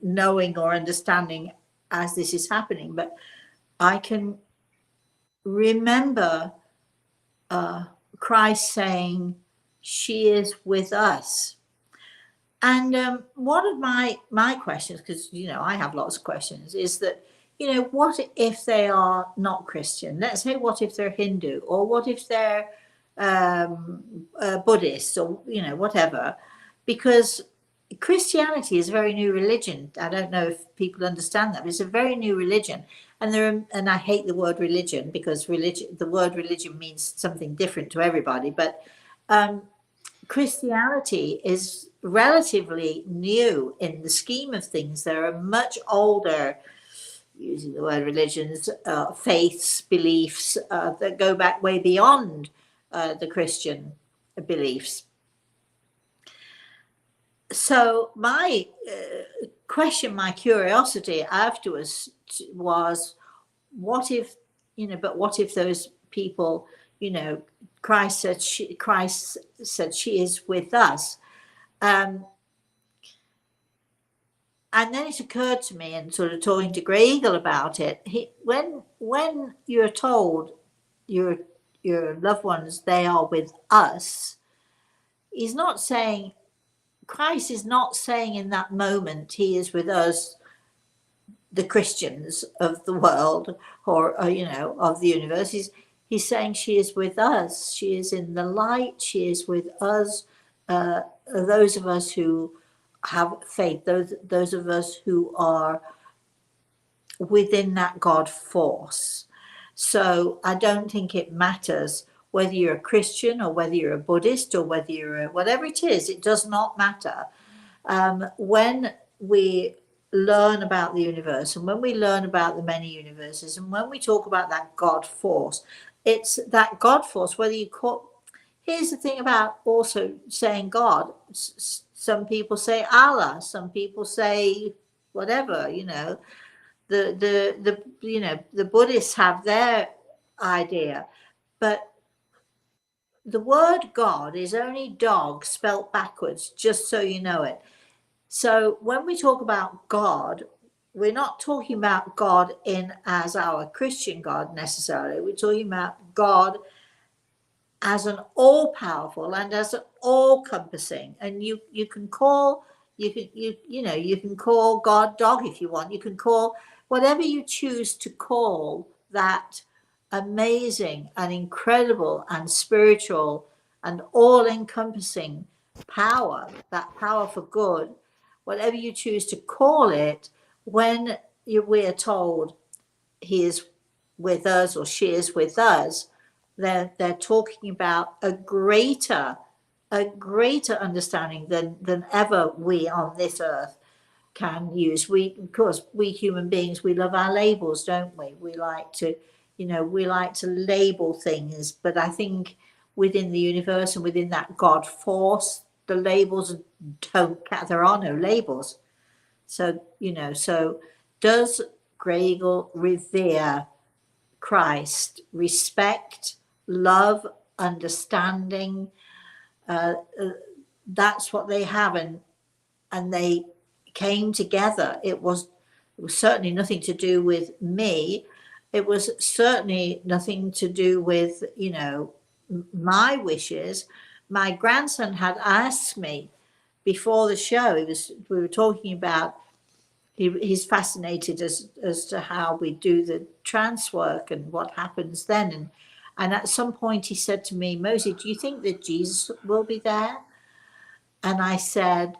Speaker 1: knowing or understanding as this is happening, but I can remember Christ saying, she is with us. And one of my questions, because, you know, I have lots of questions, is that, you know, what if they are not Christian? Let's say, what if they're Hindu, or what if they're Buddhist, or, you know, whatever? Because Christianity is a very new religion. I don't know if people understand that, but it's a very new religion. And I hate the word religion, because the word religion means something different to everybody. But Christianity is relatively new in the scheme of things. There are much older, using the word religions, faiths, beliefs that go back way beyond the Christian beliefs. So my question, my curiosity afterwards was, what if, you know, but what if those people, you know, Christ said she is with us. And then it occurred to me, and sort of talking to Grey Eagle about it, when you're told your loved ones, they are with us, he's not saying, Christ is not saying in that moment he is with us, the Christians of the world, or you know, of the universe. He's saying she is with us. She is in the light. She is with us. Those of us who have faith, those of us who are within that God force. So I don't think it matters whether you're a Christian or whether you're a Buddhist or whether you're whatever it is. It does not matter. When we learn about the universe, and when we learn about the many universes, and when we talk about that God force, it's that God force, whether you call, here's the thing about also saying God. Some people say Allah, some people say whatever, you know, the you know, the Buddhists have their idea, but the word God is only dog spelt backwards, just so you know it. So when we talk about God, we're not talking about God in as our Christian God necessarily. We're talking about God as an all-powerful and as an all-compassing. And you can call, you can call God dog if you want. You can call whatever you choose to call that amazing and incredible and spiritual and all-encompassing power, that power for good, whatever you choose to call it. When we are told he is with us or she is with us, they're talking about a greater understanding than ever we on this earth can use. Of course, we human beings, we love our labels, don't we? We like to, we like to label things, but I think within the universe and within that God force, the labels don't count. There are no labels. So, so does Gregor revere Christ, respect, love, understanding? That's what they have, and they came together. It was certainly nothing to do with me. It was certainly nothing to do with my wishes. My grandson had asked me before the show. We were talking about. He's fascinated as to how we do the trance work and what happens then. And at some point he said to me, Mosey, do you think that Jesus will be there? And I said,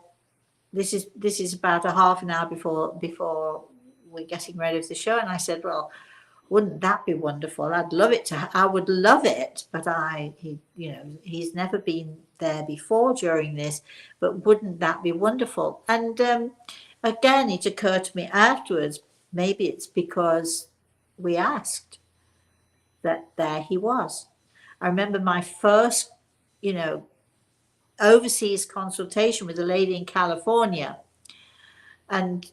Speaker 1: this is about a half an hour before we're getting ready for the show. And I said, well, wouldn't that be wonderful? I would love it, but he's never been there before during this, but wouldn't that be wonderful? And again, it occurred to me afterwards, maybe it's because we asked that there he was. I remember my first, overseas consultation with a lady in California, and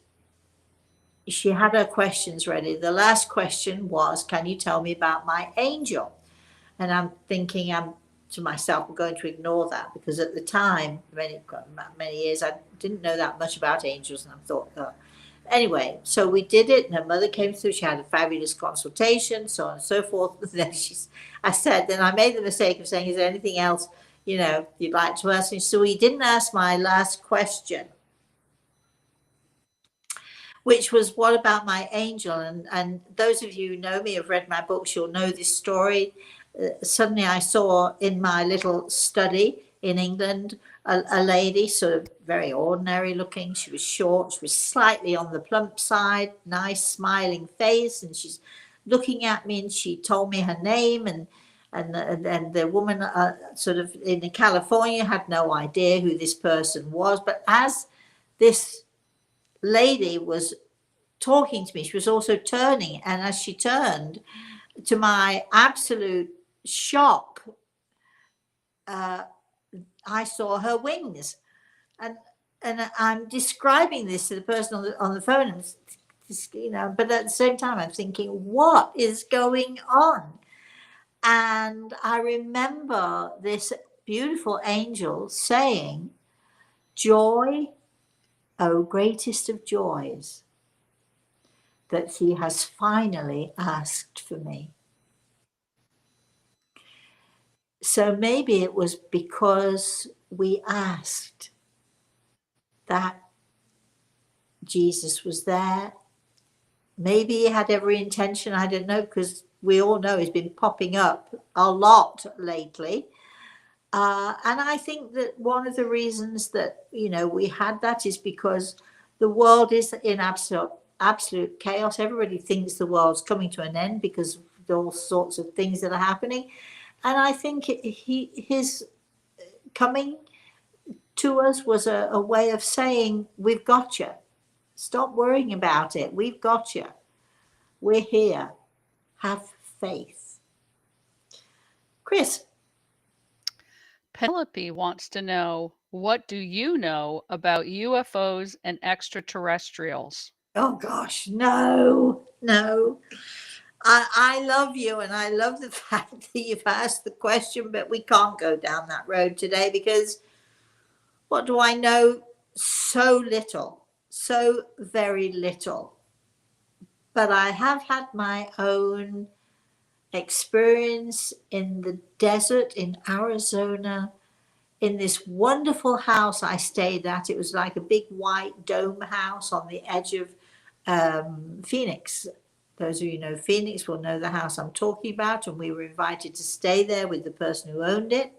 Speaker 1: she had her questions ready. The last question was, can you tell me about my angel? And I'm thinking, to myself, I'm going to ignore that, because at the time, many years, I didn't know that much about angels, and I thought, anyway, so we did it, and her mother came through. She had a fabulous consultation, so on and so forth. And then then I made the mistake of saying, is there anything else, you'd like to ask me? So he didn't ask my last question, which was, what about my angel? And those of you who know me, have read my books, you'll know this story. Suddenly I saw in my little study in England a lady, sort of very ordinary looking. She was short, she was slightly on the plump side, nice smiling face, and she's looking at me, and she told me her name, and the woman sort of in California had no idea who this person was. But as this lady was talking to me, she was also turning, and as she turned, to my absolute shock, I saw her wings, and I'm describing this to the person on the phone, and but at the same time I'm thinking, what is going on? And I remember this beautiful angel saying, joy, oh greatest of joys, that he has finally asked for me. So maybe it was because we asked that Jesus was there. Maybe he had every intention, I don't know, because we all know he's been popping up a lot lately. And I think that one of the reasons that, we had that is because the world is in absolute chaos. Everybody thinks the world's coming to an end because of all sorts of things that are happening. And I think his coming to us was a way of saying, we've got you. Stop worrying about it. We've got you. We're here. Have faith. Chris.
Speaker 2: Penelope wants to know, what do you know about UFOs and extraterrestrials?
Speaker 1: Oh gosh, no. I love you, and I love the fact that you've asked the question, but we can't go down that road today, because what do I know? So little, so very little. but I have had my own experience in the desert in Arizona, in this wonderful house I stayed at. It was like a big white dome house on the edge of Phoenix. Those of you who know Phoenix will know the house I'm talking about, and we were invited to stay there with the person who owned it.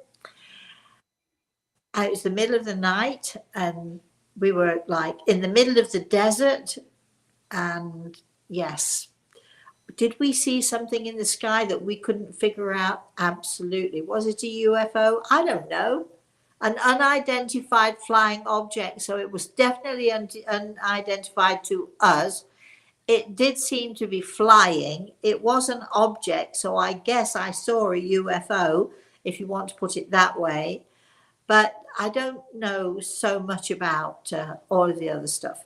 Speaker 1: And it was the middle of the night, and we were like in the middle of the desert. And yes, did we see something in the sky that we couldn't figure out? Absolutely. Was it a UFO? I don't know. An unidentified flying object. So it was definitely unidentified to us. It did seem to be flying. It was an object. So I guess I saw a UFO, if you want to put it that way. But I don't know so much about all of the other stuff.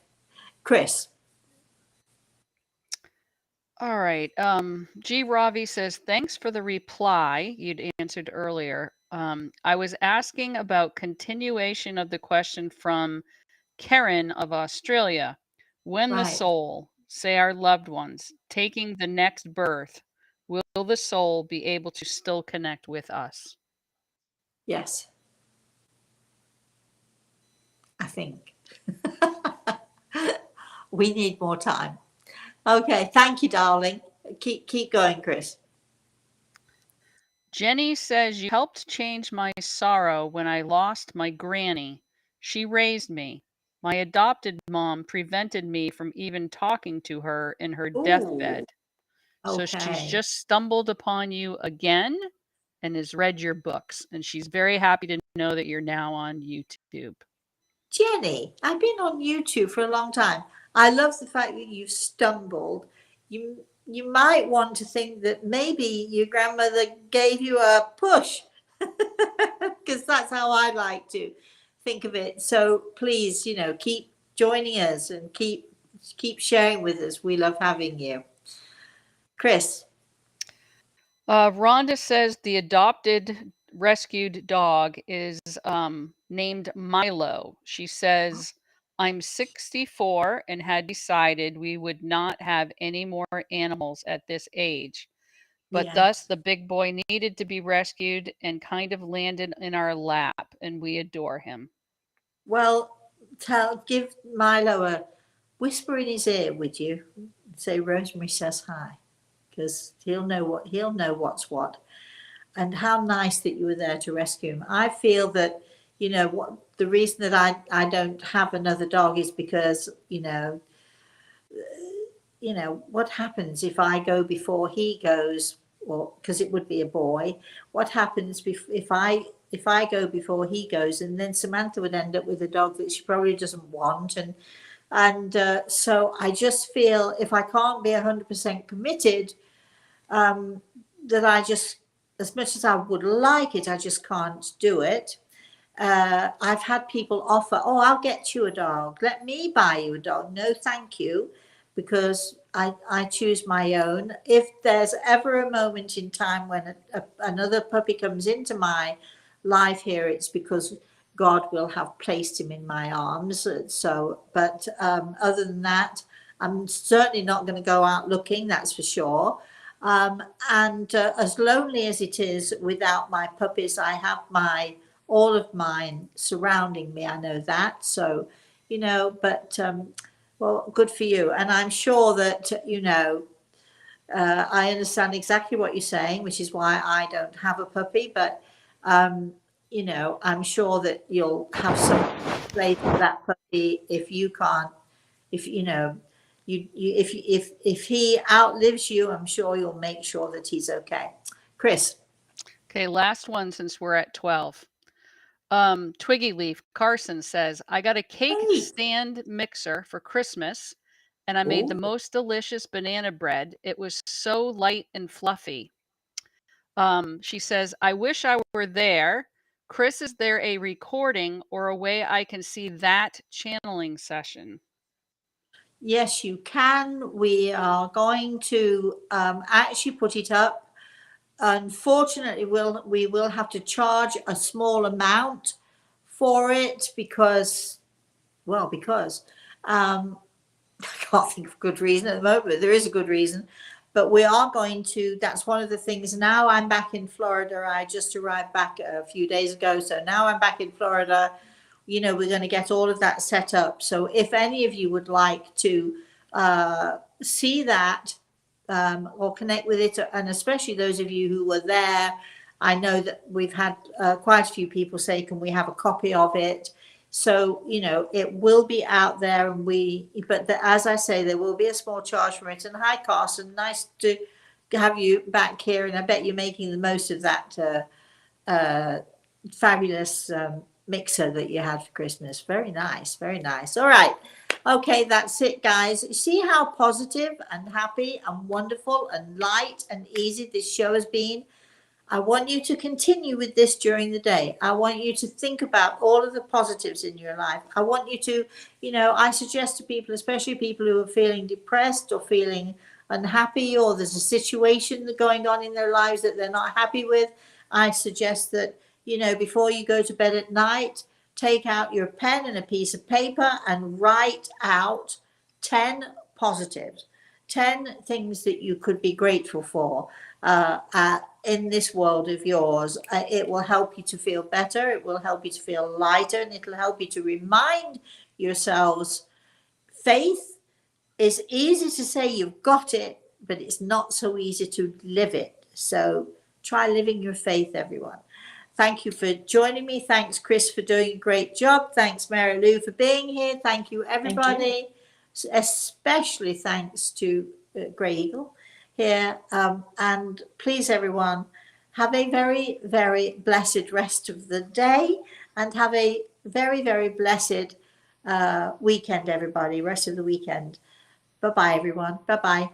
Speaker 1: Chris.
Speaker 2: All right. G. Ravi says, thanks for the reply you'd answered earlier. I was asking about continuation of the question from Karen of Australia. When the
Speaker 1: Right.
Speaker 2: soul, say our loved ones, taking the next birth, will the soul be able to still connect with us?
Speaker 1: Yes, I think. We need more time. Okay, thank you, darling. Keep going, Chris.
Speaker 2: Jenny says, you helped change my sorrow when I lost my granny. She raised me. My adopted mom prevented me from even talking to her in her
Speaker 1: Ooh,
Speaker 2: deathbed. So she's
Speaker 1: okay.
Speaker 2: just stumbled upon you again and has read your books. And she's very happy to know that you're now on YouTube.
Speaker 1: Jenny, I've been on YouTube for a long time. I love the fact that you've stumbled. You might want to think that maybe your grandmother gave you a push, because that's how I like to think of it. So please, keep joining us and keep sharing with us. We love having you. Chris.
Speaker 2: Rhonda says the adopted rescued dog is named Milo. She says, I'm 64 and had decided we would not have any more animals at this age. But
Speaker 1: Yeah.
Speaker 2: thus the big boy needed to be rescued and kind of landed in our lap, and we adore him.
Speaker 1: Well, give Milo a whisper in his ear, would you? Say Rosemary says hi, because he'll know what's what. And how nice that you were there to rescue him. I feel that, what the reason that I don't have another dog is because, what happens if I go before he goes, or because it would be a boy, what happens if I go before he goes, and then Samantha would end up with a dog that she probably doesn't want. And so I just feel if I can't be 100% committed, that I just, as much as I would like it, I just can't do it. I've had people offer, oh, I'll get you a dog. Let me buy you a dog. No, thank you, because I choose my own. If there's ever a moment in time when another puppy comes into my life here, it's because God will have placed him in my arms. So, but other than that, I'm certainly not going to go out looking, that's for sure. And as lonely as it is without my puppies, I have all of mine surrounding me. I know that. So, but well, good for you. And I'm sure that, I understand exactly what you're saying, which is why I don't have a puppy. But, I'm sure that you'll have some place for that puppy if you can't, if, if he outlives you, I'm sure you'll make sure that he's okay. Chris.
Speaker 2: Okay, last one since we're at 12. Twiggy Leaf Carson says, I got a cake
Speaker 1: Hey.
Speaker 2: stand mixer for Christmas and I made the
Speaker 1: Oh,
Speaker 2: most delicious banana bread. It was so light and fluffy. She says, I wish I were there. Chris, is there a recording or a way I can see that channeling session?
Speaker 1: yes, you can. We are going to actually put it up. Unfortunately, we will have to charge a small amount for it because, well, because um, I can't think of a good reason at the moment, but there is a good reason. But we are going to, that's one of the things. Now I'm back in Florida. I just arrived back a few days ago. So now I'm back in Florida. You know, we're going to get all of that set up. So if any of you would like to see that or connect with it, and especially those of you who were there, I know that we've had quite a few people say, can we have a copy of it? So, you know, it will be out there, and as I say, there will be a small charge for it. And hi, Carson, nice to have you back here. And I bet you're making the most of that fabulous mixer that you had for Christmas. Very nice, very nice. All right. Okay, that's it, guys. See how positive and happy and wonderful and light and easy this show has been? I want you to continue with this during the day. I want you to think about all of the positives in your life. I want you to, you know, I suggest to people, especially people who are feeling depressed or feeling unhappy, or there's a situation going on in their lives that they're not happy with. I suggest that, you know, before you go to bed at night, take out your pen and a piece of paper and write out 10 positives, 10 things that you could be grateful for in this world of yours. It will help you to feel better. It will help you to feel lighter, and it'll help you to remind yourselves faith is easy to say you've got it, but it's not so easy to live it. So try living your faith, everyone. Thank you for joining me. Thanks, Chris, for doing a great job. Thanks, Mary Lou, for being here. Thank you, everybody. Especially thanks to Grey Eagle here. And please, everyone, have a very, very blessed rest of the day, and have a very, very blessed weekend, everybody. Rest of the weekend. Bye-bye, everyone. Bye-bye.